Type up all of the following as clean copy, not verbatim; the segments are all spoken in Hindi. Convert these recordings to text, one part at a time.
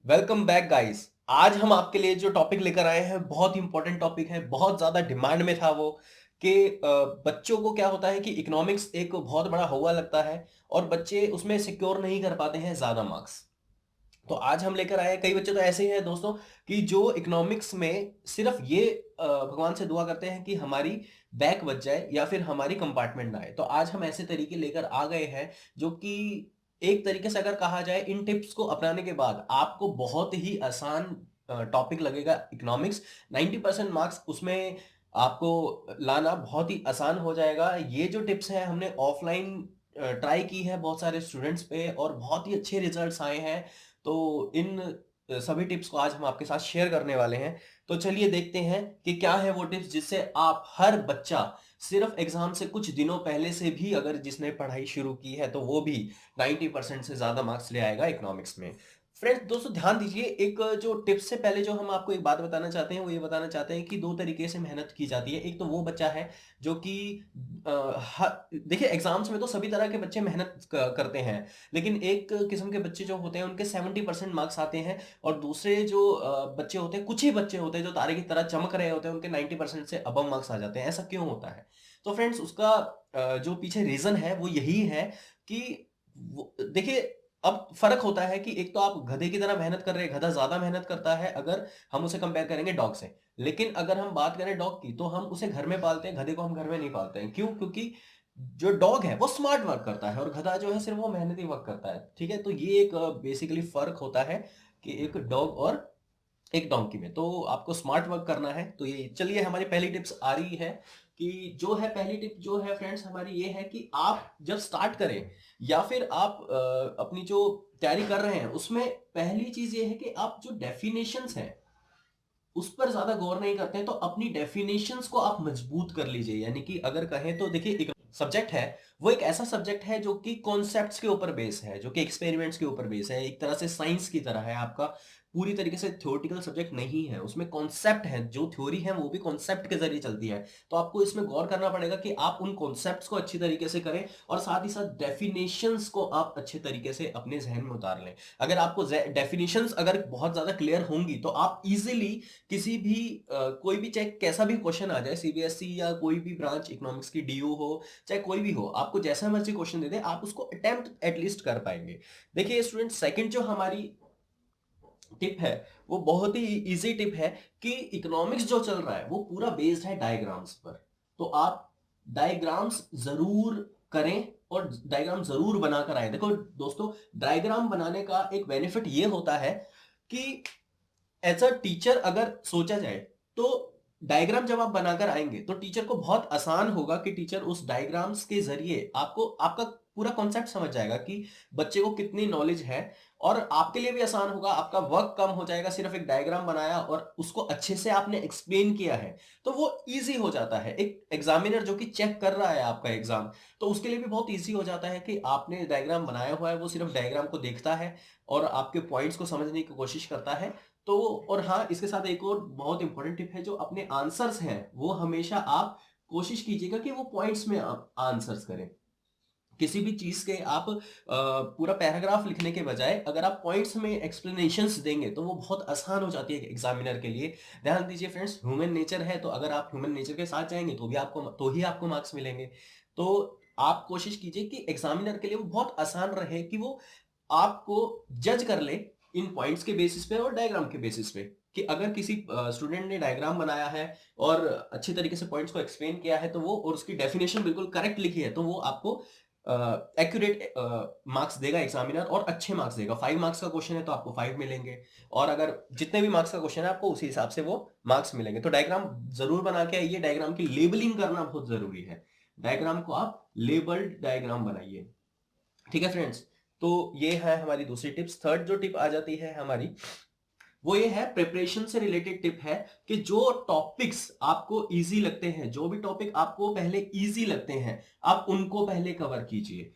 Welcome back guys. आज हम आपके लिए जो टॉपिक लेकर आए हैं बहुत ही इंपॉर्टेंट टॉपिक है। बहुत ज्यादा डिमांड में था वो कि बच्चों को क्या होता है कि इकोनॉमिक्स एक बहुत बड़ा हवा लगता है और बच्चे उसमें सिक्योर नहीं कर पाते हैं ज्यादा मार्क्स। तो आज हम लेकर आए हैं, कई बच्चे तो ऐसे हैं दोस्तों कि जो इकोनॉमिक्स में सिर्फ ये भगवान से दुआ करते हैं कि हमारी बैक बच जाए या फिर हमारी कंपार्टमेंट ना आए। तो आज हम ऐसे तरीके लेकर आ गए हैं जो कि एक तरीके से अगर कहा जाए, इन टिप्स को अपनाने के बाद आपको बहुत ही आसान टॉपिक लगेगा इकोनॉमिक्स। 90% मार्क्स उसमें आपको लाना बहुत ही आसान हो जाएगा। ये जो टिप्स हैं हमने ऑफलाइन ट्राई की है बहुत सारे स्टूडेंट्स पे और बहुत ही अच्छे रिजल्ट्स आए हैं। तो इन सभी टिप्स को आज हम आपके साथ शेयर करने वाले हैं। तो चलिए देखते हैं कि क्या है वो टिप्स जिससे आप हर बच्चा सिर्फ एग्जाम से कुछ दिनों पहले से भी अगर जिसने पढ़ाई शुरू की है तो वो भी 90% से ज्यादा मार्क्स ले आएगा इकोनॉमिक्स में। फ्रेंड्स दोस्तों ध्यान दीजिए, एक जो टिप्स से पहले जो हम आपको एक बात बताना चाहते हैं वो ये बताना चाहते हैं कि दो तरीके से मेहनत की जाती है। एक तो वो बच्चा है जो कि देखिए एग्जाम्स में तो सभी तरह के बच्चे मेहनत करते हैं, लेकिन एक किस्म के बच्चे जो होते हैं उनके 70% मार्क्स आते हैं और दूसरे जो बच्चे होते हैं, कुछ ही बच्चे होते हैं जो तारे की तरह चमक रहे होते हैं, उनके 90% से अबव मार्क्स आ जाते हैं। ऐसा क्यों होता है? तो फ्रेंड्स उसका जो पीछे रीजन है वो यही है कि देखिए अब फर्क होता है कि एक तो आप गधे की तरह मेहनत कर रहे हैं, गधा ज्यादा मेहनत करता है अगर हम उसे कंपेयर करेंगे डॉग से। लेकिन अगर हम बात करें डॉग की तो हम उसे घर में पालते हैं, गधे को हम घर में नहीं पालते हैं। क्यों? क्योंकि जो डॉग है वो स्मार्ट वर्क करता है और गधा जो है सिर्फ वो मेहनती वर्क करता है। ठीक है, तो ये एक बेसिकली फर्क होता है कि एक डॉग और एक डोंकी में। तो आपको स्मार्ट वर्क करना है। तो ये चलिए हमारी पहली टिप्स आ रही है कि जो है पहली टिप जो है फ्रेंड्स हमारी ये है कि आप जब स्टार्ट करें या फिर आप अपनी जो तैयारी कर रहे हैं उसमें पहली चीज ये है कि आप जो डेफिनेशंस हैं उस पर ज्यादा गौर नहीं करते हैं। तो अपनी डेफिनेशंस को आप मजबूत कर लीजिए। यानी कि अगर कहें तो देखिए एक सब्जेक्ट है वो एक ऐसा सब्जेक्ट है जो कि कॉन्सेप्ट्स के ऊपर बेस है, जो कि एक्सपेरिमेंट्स के ऊपर बेस है, एक तरह से साइंस की तरह है आपका। पूरी तरीके से थ्योरेटिकल सब्जेक्ट नहीं है, उसमें कॉन्सेप्ट है, जो थ्योरी है वो भी कॉन्सेप्ट के जरिए चलती है। तो आपको इसमें गौर करना पड़ेगा कि आप उन कॉन्सेप्ट्स को अच्छी तरीके से करें और साथ ही साथ डेफिनेशंस को आप अच्छे तरीके से अपने जहन में उतार लें। अगर आपको डेफिनेशंस अगर बहुत ज्यादा क्लियर होंगी तो आप इजीली किसी भी कोई भी चाहे कैसा भी क्वेश्चन आ जाए, सीबीएसई या कोई भी ब्रांच इकोनॉमिक्स की डीयू हो चाहे कोई भी हो, आपको जैसा मर्जी क्वेश्चन दे दे आप उसको अटेम्प्ट एटलीस्ट कर पाएंगे। देखिए स्टूडेंट, सेकंड जो हमारी टिप है वो बहुत ही इजी टिप है कि इकोनॉमिक्स जो चल रहा है वो पूरा बेस्ड है डायग्राम्स पर। तो आप डायग्राम्स जरूर करें और डायग्राम जरूर बनाकर आए। देखो दोस्तों, डायग्राम बनाने का एक बेनिफिट ये होता है कि एज अ टीचर अगर सोचा जाए तो डायग्राम जब आप बनाकर आएंगे तो टीचर को बहुत आसान होगा कि टीचर उस डायग्राम्स के जरिए आपको आपका पूरा कॉन्सेप्ट समझ जाएगा कि बच्चे को कितनी नॉलेज है। और आपके लिए भी आसान होगा, आपका वर्क कम हो जाएगा। सिर्फ एक डायग्राम बनाया और उसको अच्छे से आपने एक्सप्लेन किया है तो वो इजी हो जाता है। एक एग्जामिनर जो कि चेक कर रहा है आपका एग्जाम, तो उसके लिए भी बहुत इजी हो जाता है कि आपने डायग्राम बनाया हुआ है, वो सिर्फ डायग्राम को देखता है और आपके पॉइंट्स को समझने की कोशिश करता है। तो और हाँ, इसके साथ एक और बहुत इंपॉर्टेंट टिप है, जो अपने आंसर्स हैं वो हमेशा आप कोशिश कीजिएगा कि वो पॉइंट्स में आप आंसर्स करें। किसी भी चीज के आप पूरा पैराग्राफ लिखने के बजाय अगर आप पॉइंट्स में एक्सप्लेनेशंस देंगे तो वो बहुत आसान हो जाती है एग्जामिनर के लिए। ध्यान दीजिए फ्रेंड्स, ह्यूमन नेचर है तो अगर आप ह्यूमन नेचर के साथ जाएंगे तो भी आपको तो ही आपको मार्क्स मिलेंगे। तो आप कोशिश कीजिए कि एग्जामिनर के लिए वो बहुत आसान रहे कि वो आपको जज कर ले इन पॉइंट्स के बेसिस पे और डायग्राम के बेसिस पे। कि अगर किसी स्टूडेंट ने डायग्राम बनाया है और अच्छी तरीके से पॉइंट्स को एक्सप्लेन किया है तो वो और उसकी डेफिनेशन बिल्कुल करेक्ट लिखी है तो वो आपको एक्यूरेट मार्क्स देगा एग्जामिनर और अच्छे मार्क्स देगा। 5 मार्क्स का क्वेश्चन है तो आपको 5 मिलेंगे और अगर जितने भी मार्क्स का क्वेश्चन है आपको उसी हिसाब से वो मार्क्स मिलेंगे। तो डायग्राम जरूर बना के आइए। डायग्राम की लेबलिंग करना बहुत जरूरी है। डायग्राम को आप लेबल्ड डायग्राम बनाइए। ठीक है फ्रेंड्स, तो ये है हमारी दूसरी टिप्स। थर्ड जो टिप आ जाती है हमारी वो ये है, प्रिपरेशन से रिलेटेड टिप है कि जो टॉपिक्स आपको इजी लगते हैं, जो भी टॉपिक आपको पहले इजी लगते हैं आप उनको पहले कवर कीजिए।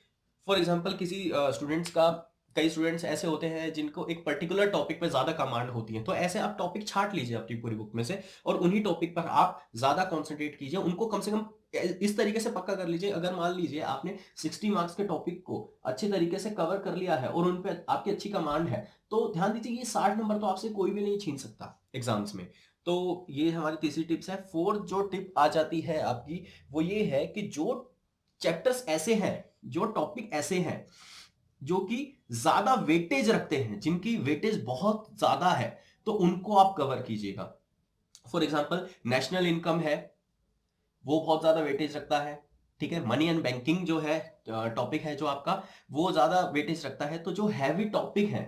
फॉर एग्जांपल किसी स्टूडेंट्स का, कई स्टूडेंट्स ऐसे होते हैं जिनको एक पर्टिकुलर टॉपिक पे ज्यादा कमांड होती है, तो ऐसे आप टॉपिक छांट लीजिए अपनी पूरी बुक में से और उन्हीं टॉपिक पर आप ज्यादा कॉन्सेंट्रेट कीजिए। उनको कम से कम इस तरीके से पक्का कर लीजिए, अगर मान लीजिए आपने 60 मार्क्स के टॉपिक को अच्छे तरीके से कवर कर लिया है और उन पे आपकी अच्छी कमांड है, तो ध्यान दीजिए ये 60 नंबर तो आपसे कोई भी नहीं छीन सकता एग्जाम्स में। तो ये हमारी तीसरी टिप्स है। फोर्थ जो टिप आ जाती है आपकी, वो ये है कि जो चैप्टर्स ऐसे हैं, जो टॉपिक ऐसे हैं जो कि ज्यादा वेटेज रखते हैं, जिनकी वेटेज बहुत ज्यादा है, तो उनको आप कवर कीजिएगा। फॉर एग्जाम्पल नेशनल इनकम है, वो बहुत ज्यादा वेटेज रखता है, ठीक है। मनी एंड बैंकिंग जो है टॉपिक है जो आपका, वो ज्यादा वेटेज रखता है। तो जो हैवी टॉपिक है,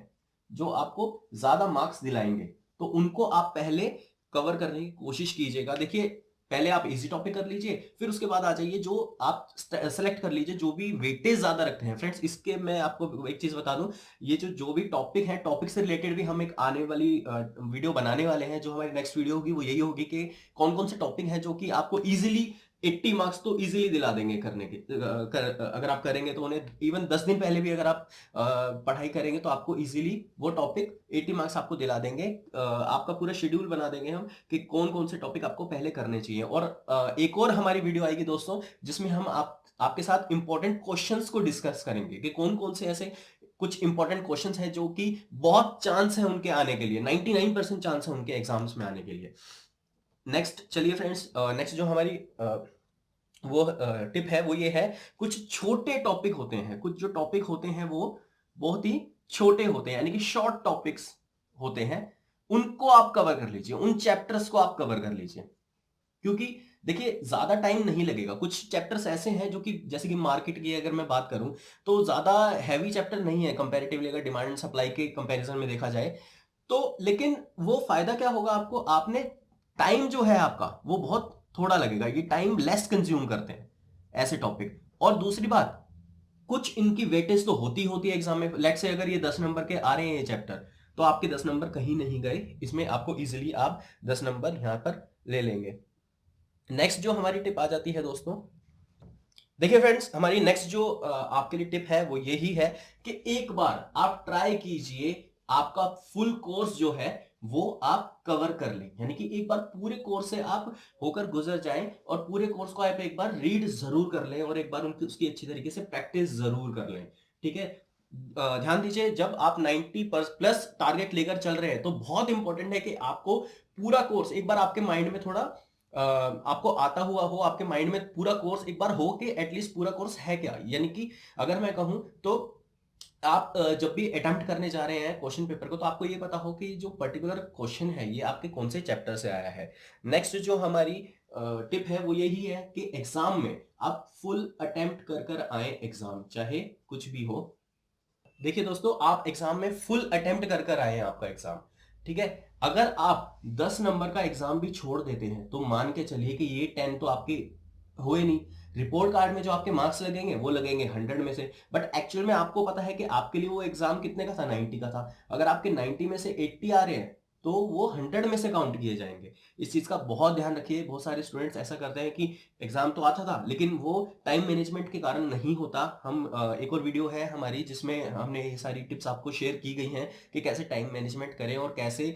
जो आपको ज्यादा मार्क्स दिलाएंगे, तो उनको आप पहले कवर करने की कोशिश कीजिएगा। देखिए पहले आप इजी टॉपिक कर लीजिए, फिर उसके बाद आ जाइए जो आप सेलेक्ट कर लीजिए जो भी वेटेज ज्यादा रखते हैं। फ्रेंड्स इसके मैं आपको एक चीज बता दूं, ये जो भी टॉपिक है, टॉपिक से रिलेटेड भी हम एक आने वाली वीडियो बनाने वाले हैं। जो हमारी नेक्स्ट वीडियो होगी वो यही होगी कि कौन कौन से टॉपिक हैं जो कि आपको इजीली 80 मार्क्स तो इजीली दिला देंगे करने के, अगर आप करेंगे तो उन्हें इवन 10 दिन पहले भी अगर आप पढ़ाई करेंगे तो आपको इजीली वो टॉपिक 80 मार्क्स आपको दिला देंगे। आपका पूरा शेड्यूल बना देंगे हम कि कौन कौन से टॉपिक आपको पहले करने चाहिए। और एक और हमारी वीडियो आएगी दोस्तों, जिसमें हम आपके साथ इंपॉर्टेंट क्वेश्चंस को डिस्कस करेंगे कि कौन कौन से ऐसे कुछ इंपॉर्टेंट क्वेश्चंस हैं जो कि बहुत चांस है उनके आने के लिए, 99% चांस है उनके एग्जाम्स में आने के लिए। नेक्स्ट चलिए फ्रेंड्स, नेक्स्ट जो हमारी वो टिप है वो ये है, कुछ छोटे टॉपिक होते हैं, कुछ जो टॉपिक होते हैं वो बहुत ही छोटे होते हैं, यानी कि शॉर्ट टॉपिक्स होते हैं, उनको आप कवर कर लीजिए, उन चैप्टर्स को आप कवर कर लीजिए। क्योंकि देखिए ज्यादा टाइम नहीं लगेगा। कुछ चैप्टर्स ऐसे हैं जो कि जैसे कि मार्केट की अगर मैं बात करूं तो ज्यादा हैवी चैप्टर नहीं है कंपैरेटिवली, अगर डिमांड एंड सप्लाई के कंपैरिजन में देखा जाए तो। लेकिन वो फायदा क्या होगा आपको, आपने टाइम जो है आपका वो बहुत थोड़ा लगेगा, ये टाइम लेस कंज्यूम करते हैं ऐसे टॉपिक। और दूसरी बात, कुछ इनकी वेटेज तो होती होती है एग्जाम में। लेट्स से अगर ये 10 नंबर के आ रहे हैं ये चैप्टर, तो आपके 10 नंबर कहीं नहीं गए, इसमें आपको इजिली आप 10 नंबर यहां पर ले लेंगे। नेक्स्ट जो हमारी टिप आ जाती है दोस्तों, देखिए फ्रेंड्स हमारी नेक्स्ट जो आपके लिए टिप है वो यही है कि एक बार आप ट्राई कीजिए आपका फुल कोर्स जो है वो आप कवर कर लें, यानी कि एक बार पूरे कोर्स से आप होकर गुजर जाएं और पूरे कोर्स को आप एक बार रीड जरूर कर लें और एक बार उनकी उसकी अच्छी तरीके से प्रैक्टिस जरूर कर लें, ठीक है। ध्यान दीजिए जब आप 90 प्लस टारगेट लेकर चल रहे हैं तो बहुत इंपॉर्टेंट है कि आपको पूरा कोर्स एक बार आपके माइंड में थोड़ा आपको आता हुआ हो, आपके माइंड में पूरा कोर्स एक बार हो कि एटलीस्ट पूरा कोर्स है क्या। यानी कि अगर मैं कहूं तो आप जब भी अटेम्प्ट करने जा रहे हैं क्वेश्चन पेपर को, तो आपको ये पता हो कि जो पर्टिकुलर क्वेश्चन है ये आपके कौन से चैप्टर से आया है। नेक्स्ट जो हमारी टिप है वो यही है कि एग्जाम में आप फुल अटेम्प्ट कर कर आए, एग्जाम चाहे कुछ भी हो। देखिए दोस्तों आप एग्जाम में फुल अटेम्प्ट कर कर आए हैं आपका एग्जाम, ठीक है। अगर आप 10 नंबर का एग्जाम भी छोड़ देते हैं तो मान के चलिए कि ये 10 तो आपके हुए नहीं। रिपोर्ट कार्ड में जो आपके मार्क्स लगेंगे वो लगेंगे 100 में से, बट एक्चुअल में आपको पता है कि आपके लिए वो एग्जाम कितने का था, 90 का था। अगर आपके 90 में से 80 आ रहे हैं तो वो 100 में से काउंट किए जाएंगे। इस चीज का बहुत ध्यान रखिए। बहुत सारे स्टूडेंट्स ऐसा करते हैं कि एग्जाम तो आता था लेकिन वो टाइम मैनेजमेंट के कारण नहीं होता। हम एक और वीडियो है हमारी जिसमें हमने ये सारी टिप्स आपको शेयर की गई हैं कि कैसे टाइम मैनेजमेंट करें और कैसे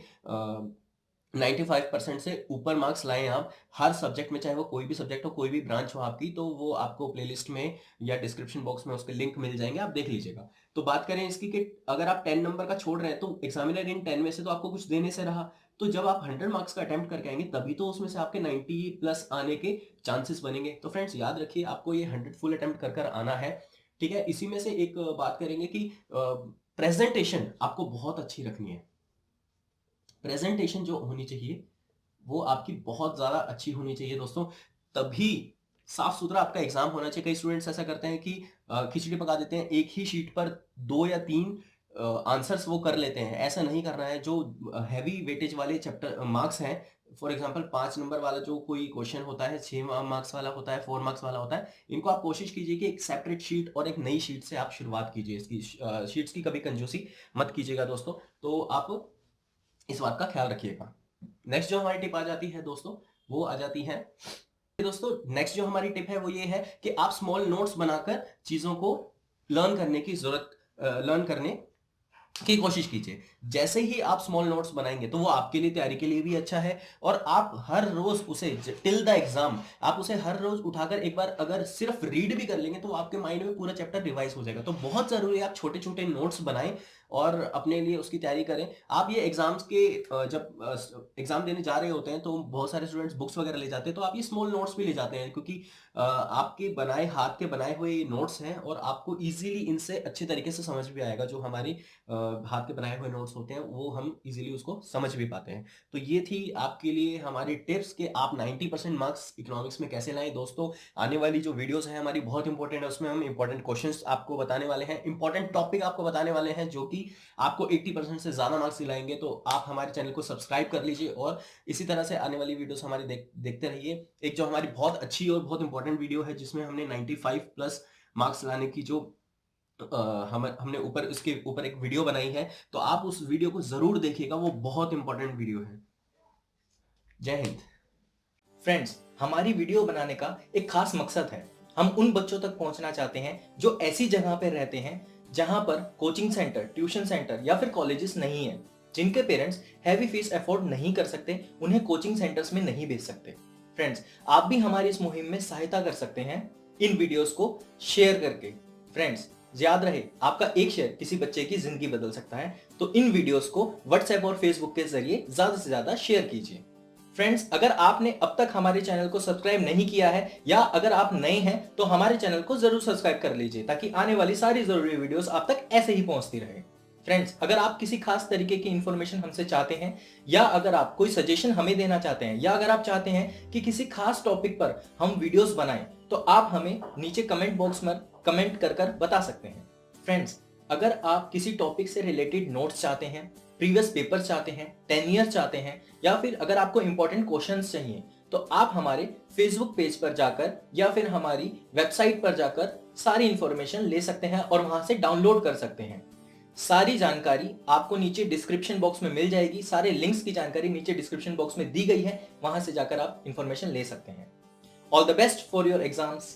95% से ऊपर मार्क्स लाएं आप हर सब्जेक्ट में, चाहे वो कोई भी सब्जेक्ट हो, कोई भी ब्रांच हो आपकी। तो वो आपको प्लेलिस्ट में या डिस्क्रिप्शन बॉक्स में उसके लिंक मिल जाएंगे, आप देख लीजिएगा। तो बात करें इसकी कि अगर आप 10 नंबर का छोड़ रहे हैं तो एग्जामिनर इन 10 में से तो आपको कुछ देने से रहा, तो जब आप 100 मार्क्स का अटेम्प्ट करके आएंगे तभी तो उसमें से आपके 90 प्लस आने के चांसेस बनेंगे। तो फ्रेंड्स याद रखिए आपको ये 100 फुल अटेम्प्ट कर कर आना है, ठीक है। इसी में से एक बात करेंगे कि प्रेजेंटेशन आपको बहुत अच्छी रखनी है। प्रेजेंटेशन जो होनी चाहिए वो आपकी बहुत ज्यादा अच्छी होनी चाहिए दोस्तों, तभी साफ सुथरा आपका एग्जाम होना चाहिए। कई स्टूडेंट्स ऐसा करते हैं कि खिचड़ी पका देते हैं, एक ही शीट पर 2 या 3 आंसर्स वो कर लेते हैं। ऐसा नहीं करना है। जो हैवी वेटेज वाले चैप्टर मार्क्स हैं, फॉर एग्जांपल 5 नंबर वाला जो कोई क्वेश्चन होता है, 6 मार्क्स वाला होता है, 4 मार्क्स वाला होता है, इनको आप कोशिश कीजिए कि एक सेपरेट शीट और एक नई शीट से आप शुरुआत कीजिए। इसकी शीट्स की कभी कंजूसी मत कीजिएगा दोस्तों। तो आप इस बात का ख्याल रखिएगा। नेक्स्ट जो हमारी टिप आ जाती है दोस्तों वो आ जाती है, दोस्तों नेक्स्ट जो हमारी टिप है वो ये है कि आप स्मॉल नोट्स बनाकर चीजों को लर्न करने की जरूरत लर्न करने की कोशिश कीजिए। जैसे ही आप स्मॉल नोट्स बनाएंगे तो वो आपके लिए, तैयारी के लिए भी अच्छा है, और आप हर रोज उसे टिल द एग्जाम आप उसे हर रोज उठाकर एक बार अगर सिर्फ रीड भी कर लेंगे तो आपके माइंड में पूरा चैप्टर रिवाइज हो जाएगा। तो बहुत जरूरी है आप छोटे छोटे नोट्स बनाएं और अपने लिए उसकी तैयारी करें। आप ये एग्जाम्स के जब एग्जाम देने जा रहे होते हैं तो बहुत सारे स्टूडेंट्स बुक्स वगैरह ले जाते हैं, तो आप ये स्मॉल नोट्स भी ले जाते हैं, क्योंकि आपके बनाए, हाथ के बनाए हुए नोट्स हैं और आपको इजीली इनसे अच्छे तरीके से समझ भी आएगा। जो हमारी हाथ के बनाए हुए नोट्स होते हैं वो हम इजीली उसको समझ भी पाते हैं। तो ये थी आपके लिए हमारी टिप्स कि आप 90% मार्क्स इकोनॉमिक्स में कैसे लाएं। दोस्तों, आने वाली जो वीडियोस हैं हमारी बहुत इंपॉर्टेंट है, उसमें हम इंपॉर्टेंट क्वेश्चंस आपको बताने वाले हैं, इंपॉर्टेंट टॉपिक आपको बताने वाले हैं जो कि आपको 80% से ज्यादा मार्क्स दिलाएंगे। तो आप हमारे चैनल को सब्सक्राइब कर लीजिए और इसी तरह से आने वाली वीडियोस हमारी देखते रहिए। एक जो हमारी बहुत अच्छी और बहुत इंपॉर्टेंट वीडियो है जिसमें हमने 95 प्लस मार्क्स लाने की जो हमने ऊपर, इसके ऊपर एक वीडियो बनाई है, तो आप उस वीडियो को जरूर देखिएगा, वो बहुत इंपॉर्टेंट वीडियो है। जय हिंद। फ्रेंड्स, हमारी वीडियो बनाने का एक खास मकसद है। हम उन बच्चों तक पहुंचना चाहते हैं जो ऐसी जगह पर रहते हैं जहां पर कोचिंग सेंटर, ट्यूशन सेंटर या फिर कॉलेजेस नहीं है, जिनके पेरेंट्स हैवी फीस अफोर्ड नहीं कर सकते, उन्हें कोचिंग सेंटर्स में नहीं भेज सकते। फ्रेंड्स, आप भी हमारी इस मुहिम में सहायता कर सकते हैं इन वीडियोस को शेयर करके। फ्रेंड्स, याद रहे, आपका एक शेयर किसी बच्चे की जिंदगी बदल सकता है, तो इन वीडियोस को व्हाट्सएप और फेसबुक के जरिए ज्यादा से ज्यादा शेयर कीजिए। फ्रेंड्स, अगर आपने अब तक हमारे चैनल को सब्सक्राइब नहीं किया है या अगर आप नए हैं तो हमारे चैनल को जरूर सब्सक्राइब कर लीजिए, ताकि आने वाली सारी जरूरी वीडियोस आप तक ऐसे ही पहुंचती रहे। फ्रेंड्स, अगर आप किसी खास तरीके की इंफॉर्मेशन हमसे चाहते हैं या अगर आप कोई सजेशन हमें देना चाहते हैं या अगर आप चाहते हैं कि किसी खास टॉपिक पर हम वीडियोस बनाएं, तो आप हमें नीचे कमेंट बॉक्स में कमेंट कर बता सकते हैं। फ्रेंड्स, अगर आप किसी टॉपिक से रिलेटेड नोट्स चाहते हैं, प्रीवियस पेपर चाहते हैं, 10 ईयर चाहते हैं या फिर अगर आपको इंपॉर्टेंट क्वेश्चंस चाहिए, तो आप हमारे फेसबुक पेज पर जाकर या फिर हमारी वेबसाइट पर जाकर सारी इंफॉर्मेशन ले सकते हैं और वहां से डाउनलोड कर सकते हैं। सारी जानकारी आपको नीचे डिस्क्रिप्शन बॉक्स में मिल जाएगी। सारे लिंक्स की जानकारी नीचे डिस्क्रिप्शन बॉक्स में दी गई है, वहां से जाकर आप इंफॉर्मेशन ले सकते हैं। All the best for your exams.